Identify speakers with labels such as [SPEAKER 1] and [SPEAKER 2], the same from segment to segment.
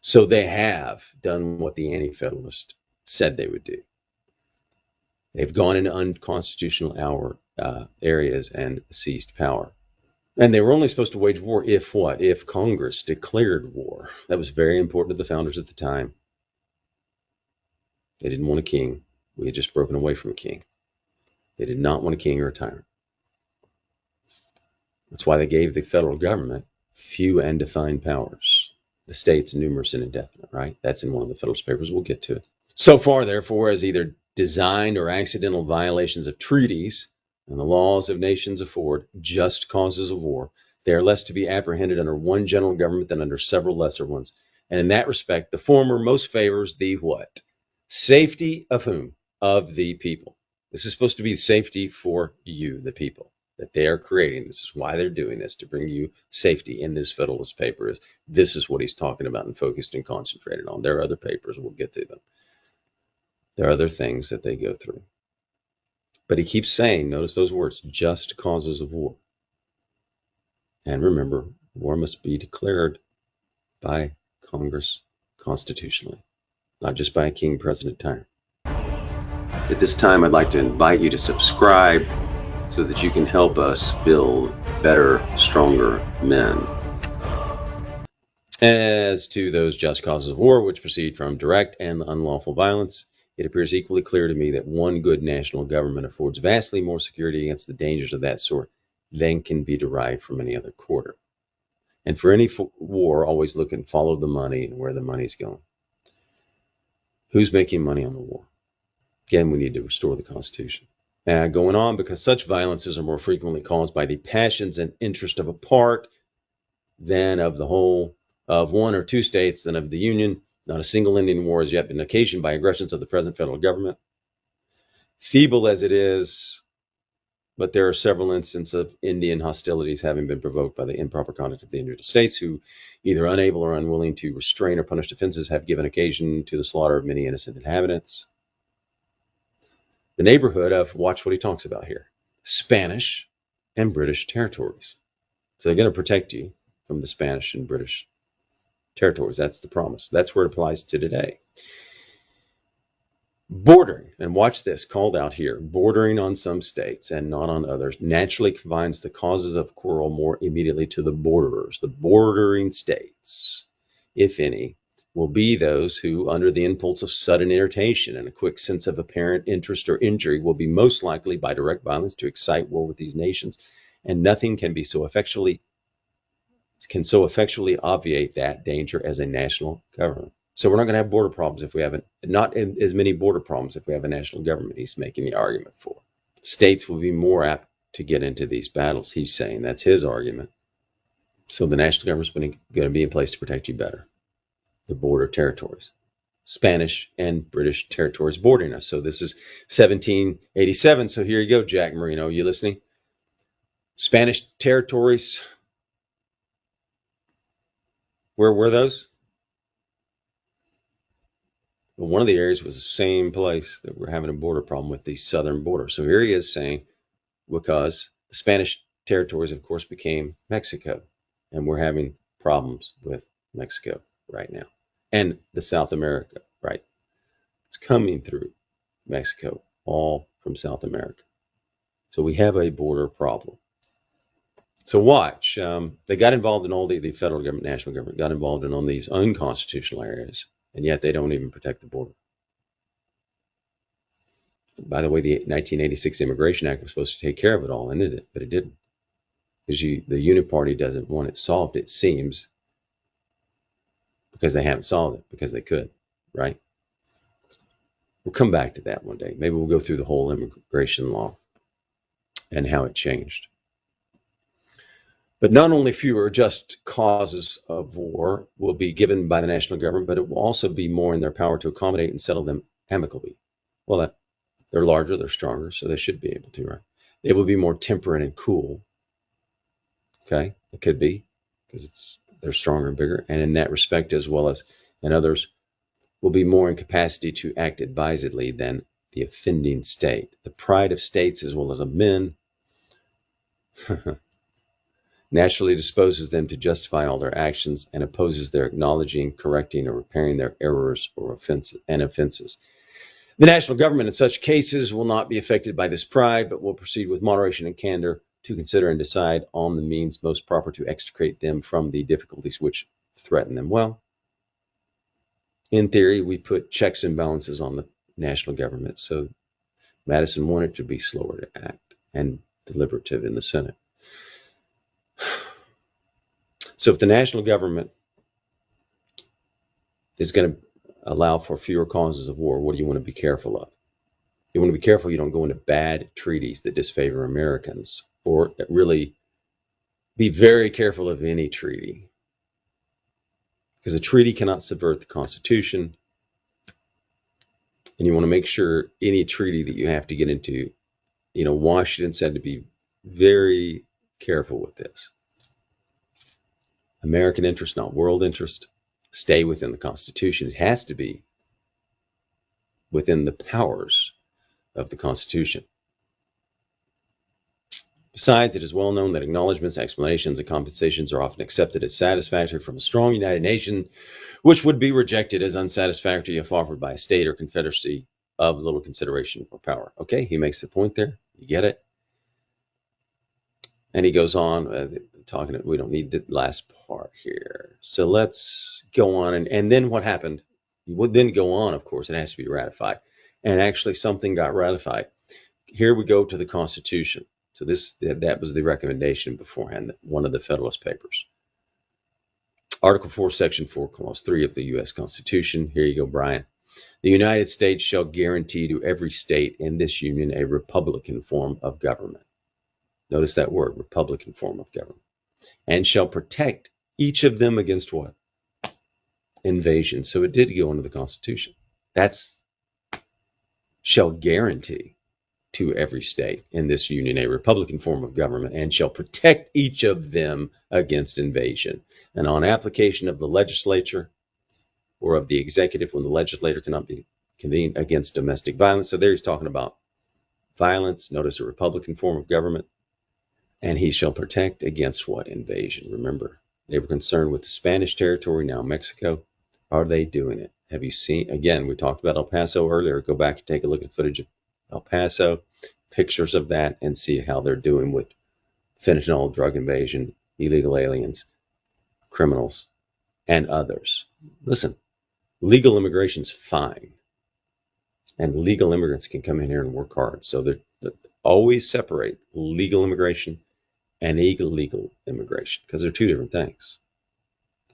[SPEAKER 1] So they have done what the Anti-Federalists said they would do. They've gone into unconstitutional areas and seized power. And they were only supposed to wage war if what? If Congress declared war. That was very important to the founders at the time. They didn't want a king. We had just broken away from a king. They did not want a king or a tyrant. That's why they gave the federal government few and defined powers. The states numerous and indefinite, right? That's in one of the Federalist Papers. We'll get to it. So far, therefore, as either designed or accidental violations of treaties and the laws of nations afford just causes of war, they are less to be apprehended under one general government than under several lesser ones. And in that respect, the former most favors the what? Safety of whom? Of the people. This is supposed to be safety for you, the people, that they are creating. This is why they're doing this, to bring you safety. In this Federalist paper, this is what he's talking about and focused and concentrated on. There are other papers. We'll get to them. There are other things that they go through. But he keeps saying, notice those words, just causes of war. And remember, war must be declared by Congress constitutionally, not just by a king, president, tyrant. At this time, I'd like to invite you to subscribe so that you can help us build better, stronger men. As to those just causes of war which proceed from direct and unlawful violence, it appears equally clear to me that one good national government affords vastly more security against the dangers of that sort than can be derived from any other quarter. And for any war, always look and follow the money and where the money's going. Who's making money on the war? Again, we need to restore the Constitution. Going on, because such violences are more frequently caused by the passions and interest of a part than of the whole of one or two states than of the Union. Not a single Indian war has yet been occasioned by aggressions of the present federal government. Feeble as it is, but there are several instances of Indian hostilities having been provoked by the improper conduct of the individual states, who, either unable or unwilling to restrain or punish offenses, have given occasion to the slaughter of many innocent inhabitants. The neighborhood of, watch what he talks about here, Spanish and British territories. So they're going to protect you from the Spanish and British territories. That's the promise. That's where it applies to today. Bordering, and watch this, called out here, bordering on some states and not on others, naturally confines the causes of quarrel more immediately to the borderers. The bordering states, if any, will be those who, under the impulse of sudden irritation and a quick sense of apparent interest or injury, will be most likely by direct violence to excite war with these nations, and nothing can so effectually obviate that danger as a national government. So we're not going to have border problems if we haven't, not as many border problems if we have a national government, he's making the argument for. States will be more apt to get into these battles, he's saying. That's his argument. So the national government's going to be in place to protect you better. The border territories, Spanish and British territories bordering us. So this is 1787. So here you go, Jack Marino. You listening? Spanish territories. Where were those? Well, one of the areas was the same place that we're having a border problem with, the southern border. So here he is saying, because the Spanish territories, of course, became Mexico, and we're having problems with Mexico right now. And the South America, right? It's coming through Mexico, all from South America. So we have a border problem. So watch. They got involved in all the federal government, national government, got involved in all these unconstitutional areas, and yet they don't even protect the border. By the way, the 1986 Immigration Act was supposed to take care of it all, and it did, but it didn't. Because the Uniparty doesn't want it solved, it seems, because they haven't solved it, because they could, right? We'll come back to that one day. Maybe we'll go through the whole immigration law and how it changed. But not only fewer just causes of war will be given by the national government, but it will also be more in their power to accommodate and settle them amicably. Well, they're larger, they're stronger, so they should be able to, right? It will be more temperate and cool. Okay, it could be, because they're stronger and bigger, and in that respect, as well as in others, will be more in capacity to act advisedly than the offending state. The pride of states as well as of men naturally disposes them to justify all their actions, and opposes their acknowledging, correcting, or repairing their errors or offenses. The national government in such cases will not be affected by this pride, but will proceed with moderation and candor to consider and decide on the means most proper to extricate them from the difficulties which threaten them. Well, in theory, we put checks and balances on the national government, so Madison wanted to be slower to act and deliberative in the Senate. So if the national government is going to allow for fewer causes of war, what do you want to be careful of? You want to be careful you don't go into bad treaties that disfavor Americans, or really be very careful of any treaty, because a treaty cannot subvert the Constitution, and you want to make sure any treaty that you have to get into, Washington said to be very careful with this. American interest, not world interest. Stay within the Constitution. It has to be within the powers of the Constitution. Besides, it is well known that acknowledgments, explanations, and compensations are often accepted as satisfactory from a strong United Nation, which would be rejected as unsatisfactory if offered by a state or confederacy of little consideration or power. Okay, he makes the point there. You get it? And he goes on talking. We don't need the last part here. So let's go on. And then what happened? You would then go on, of course, it has to be ratified. And actually something got ratified. Here we go to the Constitution. So that was the recommendation beforehand, one of the Federalist Papers. Article 4, Section 4, Clause 3 of the U.S. Constitution. Here you go, Brian. The United States shall guarantee to every state in this union a republican form of government. Notice that word, republican form of government. And shall protect each of them against what? Invasion. So it did go into the Constitution. That's shall guarantee to every state in this union a republican form of government, and shall protect each of them against invasion. And on application of the legislature or of the executive, when the legislature cannot be convened, against domestic violence. So there he's talking about violence. Notice a republican form of government. And he shall protect against what? Invasion. Remember, they were concerned with the Spanish territory, now Mexico. Are they doing it? Have you seen, again, we talked about El Paso earlier. Go back and take a look at footage of El Paso, pictures of that, and see how they're doing with fentanyl, drug invasion, illegal aliens, criminals, and others. Listen, legal immigration's fine. And legal immigrants can come in here and work hard. So they always separate legal immigration and illegal immigration, because they're two different things.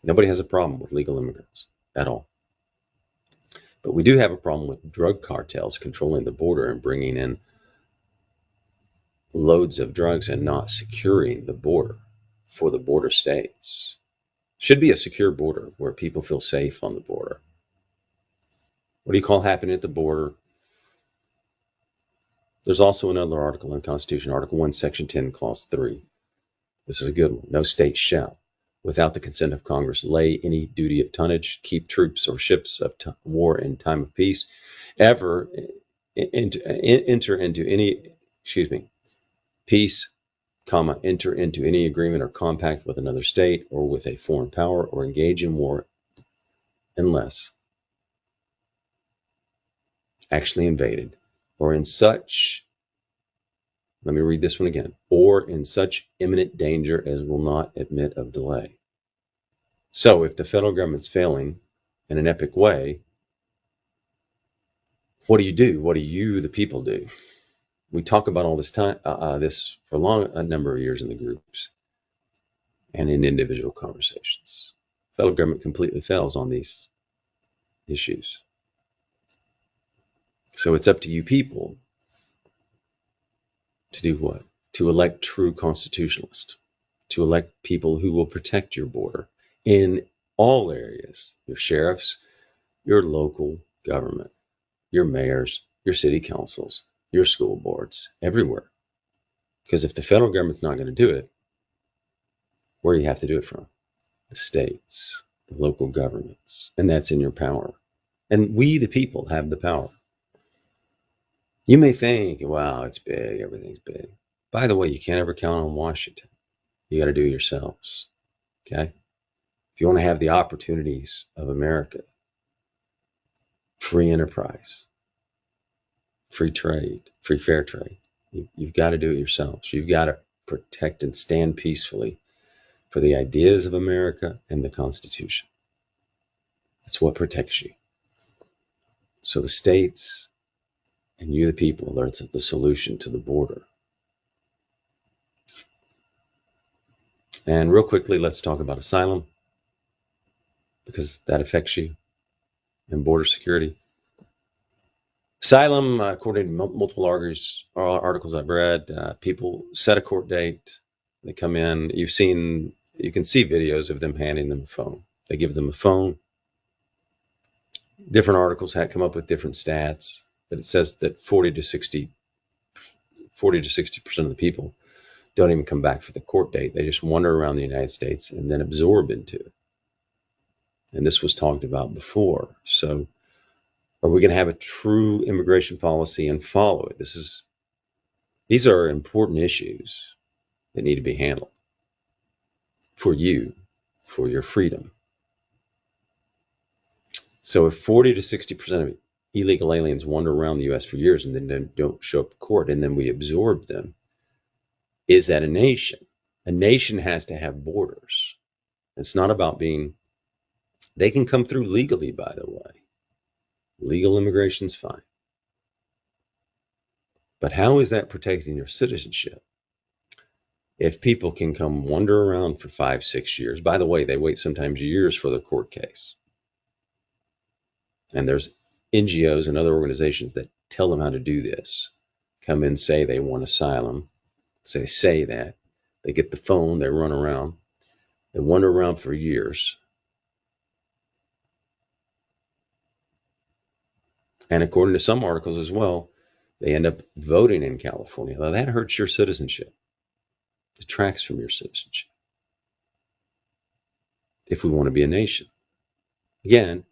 [SPEAKER 1] Nobody has a problem with legal immigrants at all. But we do have a problem with drug cartels controlling the border and bringing in loads of drugs and not securing the border for the border states. Should be a secure border where people feel safe on the border. What do you call happening at the border? There's also another article in the Constitution, Article 1, Section 10, Clause 3. This is a good one. No state shall, without the consent of Congress, lay any duty of tonnage, keep troops or ships of war in time of peace, ever enter into any, peace, enter into any agreement or compact with another state or with a foreign power, or engage in war unless actually invaded, or in such, let me read this one again, or in such imminent danger as will not admit of delay. So if the federal government's failing in an epic way, what do you do? What do you, the people, do? We talk about all this time, this for a number of years in the groups and in individual conversations. Federal government completely fails on these issues. So it's up to you people to do what? To elect true constitutionalists, to elect people who will protect your border in all areas, your sheriffs, your local government, your mayors, your city councils, your school boards, everywhere. Because if the federal government's not going to do it, where do you have to do it from? The states, the local governments, and that's in your power. And we, the people, have the power. You may think, wow, it's big, everything's big. By the way, you can't ever count on Washington. You got to do it yourselves. Okay? If you want to have the opportunities of America, free enterprise, free trade, free fair trade, you've got to do it yourselves. You've got to protect and stand peacefully for the ideas of America and the Constitution. That's what protects you. So the states and you, the people, are the solution to the border. And real quickly, let's talk about asylum, because that affects you, and border security. Asylum, according to multiple articles I've read, people set a court date. They come in. You can see videos of them handing them a phone. They give them a phone. Different articles have come up with different stats, but it says that 40 to 60% of the people don't even come back for the court date. They just wander around the United States and then absorb into it. And this was talked about before. So are we going to have a true immigration policy and follow it? These are important issues that need to be handled for you, for your freedom. So if 40 to 60% of illegal aliens wander around the U.S. for years and then don't show up to court, and then we absorb them, is that a nation? A nation has to have borders. It's not about they can come through legally, by the way. Legal immigration's fine. But how is that protecting your citizenship? If people can come wander around for 5, 6 years, by the way, they wait sometimes years for their court case. And there's NGOs and other organizations that tell them how to do this. Come in, say they want asylum. So they say that. They get the phone, they run around. They wander around for years. And according to some articles as well, they end up voting in California. Now that hurts your citizenship. It detracts from your citizenship. If we want to be a nation. Again,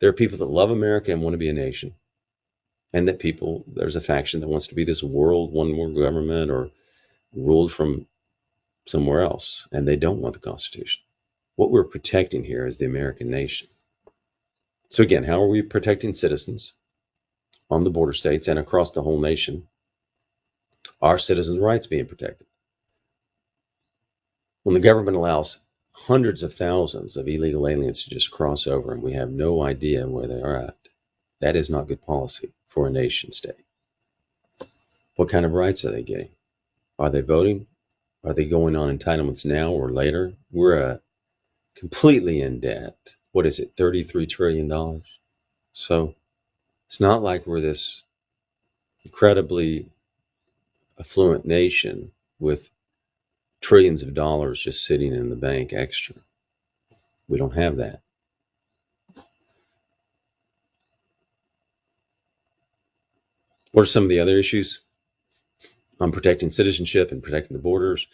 [SPEAKER 1] there are people that love America and want to be a nation. And there's a faction that wants to be this world, one world government, or ruled from somewhere else. And they don't want the Constitution. What we're protecting here is the American nation. So again, how are we protecting citizens on the border states and across the whole nation? Are citizens' rights being protected? When the government allows hundreds of thousands of illegal aliens to just cross over and we have no idea where they are at, that is not good policy for a nation state. What kind of rights are they getting? Are they voting? Are they going on entitlements now or later? We're completely in debt. What is it, $33 trillion? So it's not like we're this incredibly affluent nation with trillions of dollars just sitting in the bank extra. We don't have that. What are some of the other issues on protecting citizenship and protecting the borders?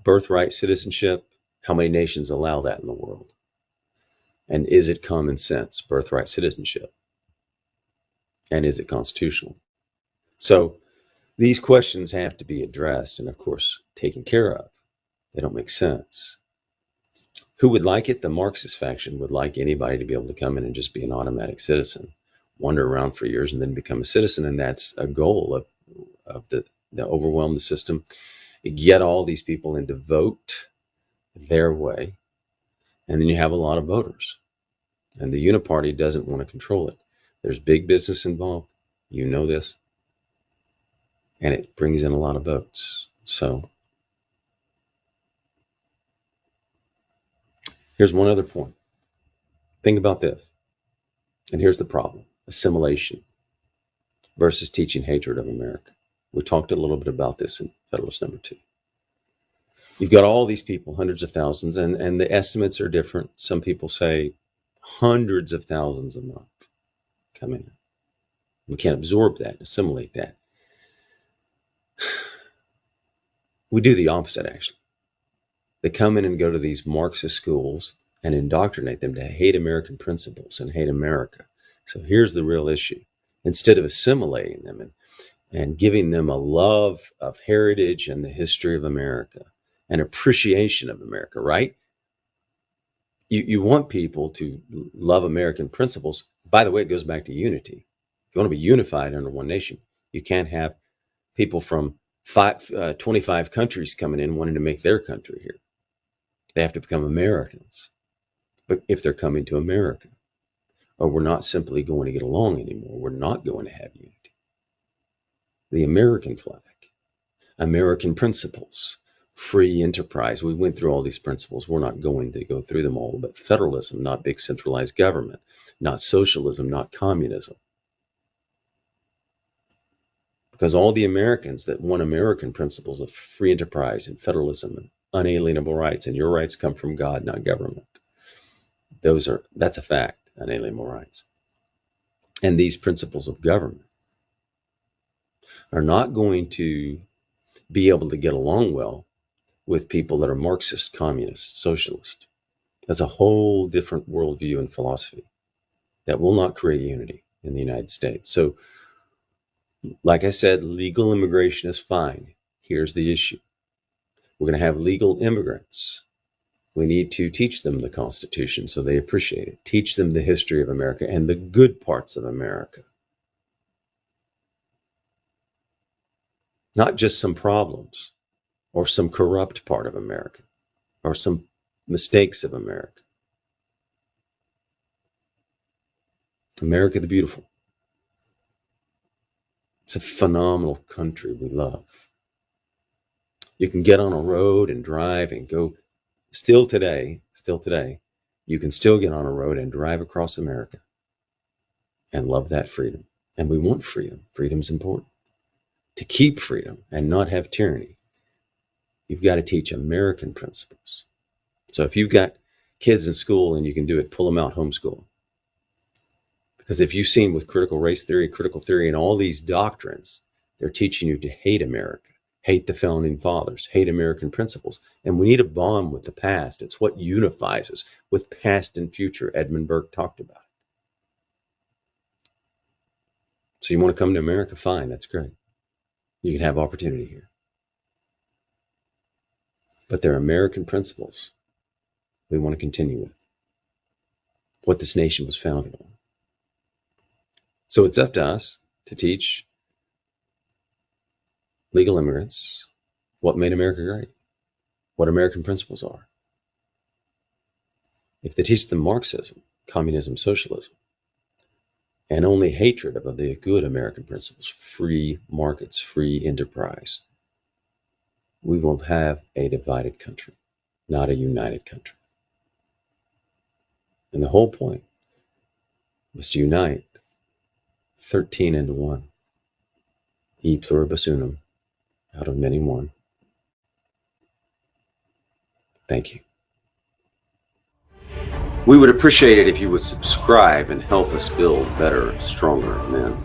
[SPEAKER 1] Birthright citizenship. How many nations allow that in the world? And is it common sense, birthright citizenship? And is it constitutional? So these questions have to be addressed and, of course, taken care of. They don't make sense. Who would like it? The Marxist faction would like anybody to be able to come in and just be an automatic citizen, wander around for years, and then become a citizen. And that's a goal of the overwhelm the system, get all these people in to vote their way, and then you have a lot of voters. And the Uniparty doesn't want to control it. There's big business involved. You know this. And it brings in a lot of votes. So here's one other point. Think about this. And here's the problem. Assimilation versus teaching hatred of America. We talked a little bit about this in Federalist number 2. You've got all these people, hundreds of thousands, and the estimates are different. Some people say hundreds of thousands a month coming in. We can't absorb that, assimilate that. We do the opposite, actually. They come in and go to these Marxist schools and indoctrinate them to hate American principles and hate America. So here's the real issue. Instead of assimilating them and giving them a love of heritage and the history of America an appreciation of America, right? You want people to love American principles. By the way, it goes back to unity. If you want to be unified under one nation, you can't have people from 25 countries coming in wanting to make their country here. They have to become Americans. But if they're coming to America, or we're not simply going to get along anymore, we're not going to have unity. The American flag, American principles, free enterprise. We went through all these principles. We're not going to go through them all, but federalism, not big centralized government, not socialism, not communism. Because all the Americans that want American principles of free enterprise and federalism and unalienable rights, and your rights come from God, not government. That's a fact, unalienable rights. And these principles of government are not going to be able to get along well with people that are Marxist, communist, socialist. That's a whole different worldview and philosophy that will not create unity in the United States. So, like I said, legal immigration is fine. Here's the issue. We're going to have legal immigrants. We need to teach them the Constitution so they appreciate it. Teach them the history of America and the good parts of America. Not just some problems or some corrupt part of America or some mistakes of America. America the Beautiful. It's a phenomenal country we love. You can get on a road and drive and go. Still today, you can still get on a road and drive across America and love that freedom. And we want freedom. Freedom's important. To keep freedom and not have tyranny, you've got to teach American principles. So if you've got kids in school and you can do it, pull them out, homeschool them. Because if you've seen with critical race theory, critical theory, and all these doctrines, they're teaching you to hate America, hate the founding fathers, hate American principles. And we need to bond with the past. It's what unifies us with past and future. Edmund Burke talked about it. So you want to come to America? Fine, that's great. You can have opportunity here. But they're American principles we want to continue with. What this nation was founded on. So it's up to us to teach legal immigrants what made America great, what American principles are. If they teach them Marxism, communism, socialism, and only hatred of the good American principles, free markets, free enterprise, we will have a divided country, not a united country. And the whole point was to unite 13 into one. E pluribus unum, out of many one. Thank you. We would appreciate it if you would subscribe and help us build better, stronger men.